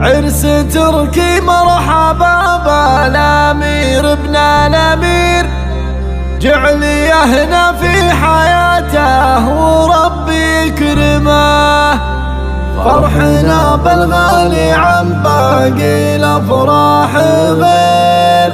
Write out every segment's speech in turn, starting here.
عرس تركي مرحبا بالامير ابن الامير، جعل يهنا في حياته وربي يكرمه. فرحنا بالغالي عن باقي الافراح غير،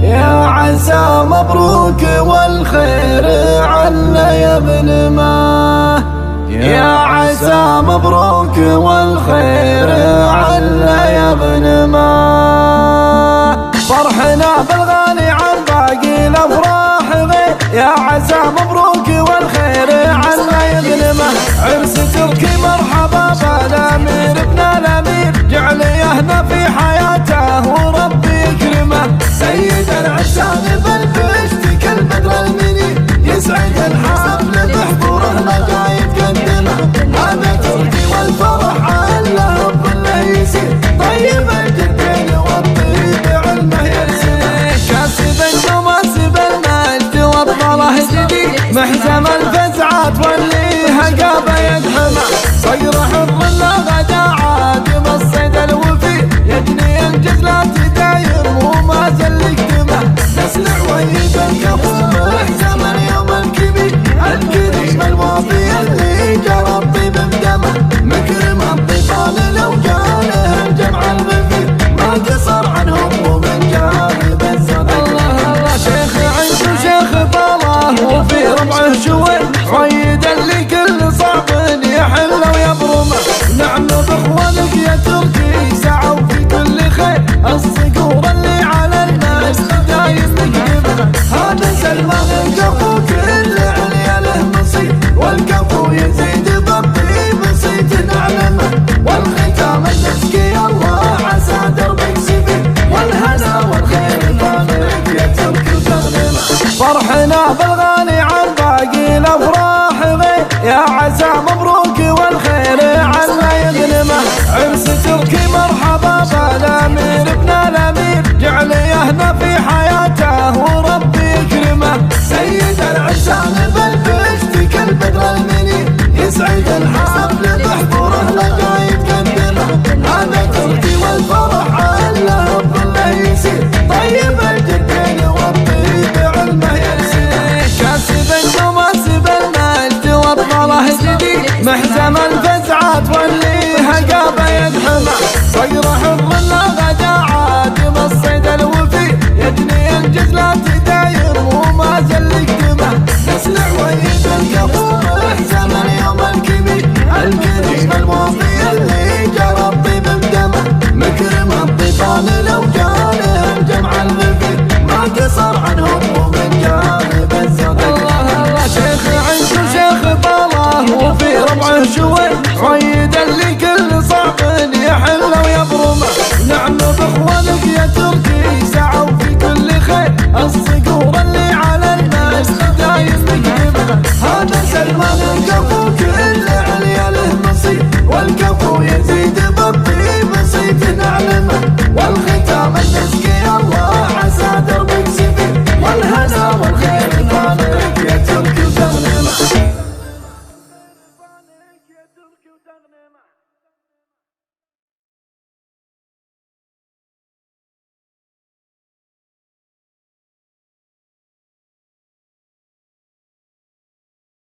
يا عسى مبروك والخير عنا يا ابن ما، يا عسى مبروك والخير عنا يا ابن ما. فرحنا بالغالي عن باقي الافراح غير، يا عسى مبروك والخير عنا يا ابن ما. عرس تركي مرحبا بالامير ابن الامير، جعل يهنا في حياته وربي يكرمه. سيد العرسان بالبشت كالبدر المنير، يسعد الحفل بحضوره لقى يتقدمه. هذا تركي والفرح على الله يسير، طيب الجدين والطيب علمه يرسمه. كاسب وماسب المجد والطله جديد، محزم الفزعات واللي هقابه يدحمه. صير حر لا غدا عادم الصيد الوفي، يجني الجزلات داير وما زل يكتمه. نسلع ويد الكفو محزم اليوم الكبير، الكريم الوافي اللي جرى الطيب بدمه. مكرم الضيفان لو جاله الجمع الغفير، ما قصر عنهم ومن جانب الصدق. الله شيخ عيش وشيخ طاله وفي ربعه شوي، عيد اللي كل صعب يحل ويبرمه. نعم باخوانك يا تركي سعوا في كل خير، الصقور اللي على الناس دايم نقدمه. هذا سلمان الكفو كل عليا له نصيب، والكفو يزيد بالطيب صيت نعلمه. والختام المسكي الله عسى دربك سفير، والهنا والخير طالك يا تركي وتغنمه. فرحنا بالغالي عن باقي الافراح غير، يا عسى مبروك والخير عنا يغنمه. عرس تركي مرحبا بالامير ابن الامير، جعل يهنا في حياته وربي يكرمه. سيد العرسان بالبشت كالبدر المنير، يسعد الحفل بحضوره لقى يتقدمه. هذا تركي والفرح على الله يسير، طيب الجدين والطيب علمه يرسمه. كاسب وماسب المجد والطله جديد، محزم الفزعات واللي هقابه يدحمه. صير حر لا غدا عادم الصيد الوفي، يجني الجزلات داير وما زل يكتمه. نسلع ويد الكفو محزم اليوم الكبير، الكريم الوافي اللي جرى الطيب بدمه. مكرم الضيفان لو جاله الجمع الغفير، ما قصر عنهم ومن جانب الصدق. الله شيخ عيش وشيخ طاله وفي ربعه شوي، عيد اللي كل صعب يحل ويبرمه. نعم باخوانك يا تركي سعوا في كل خير،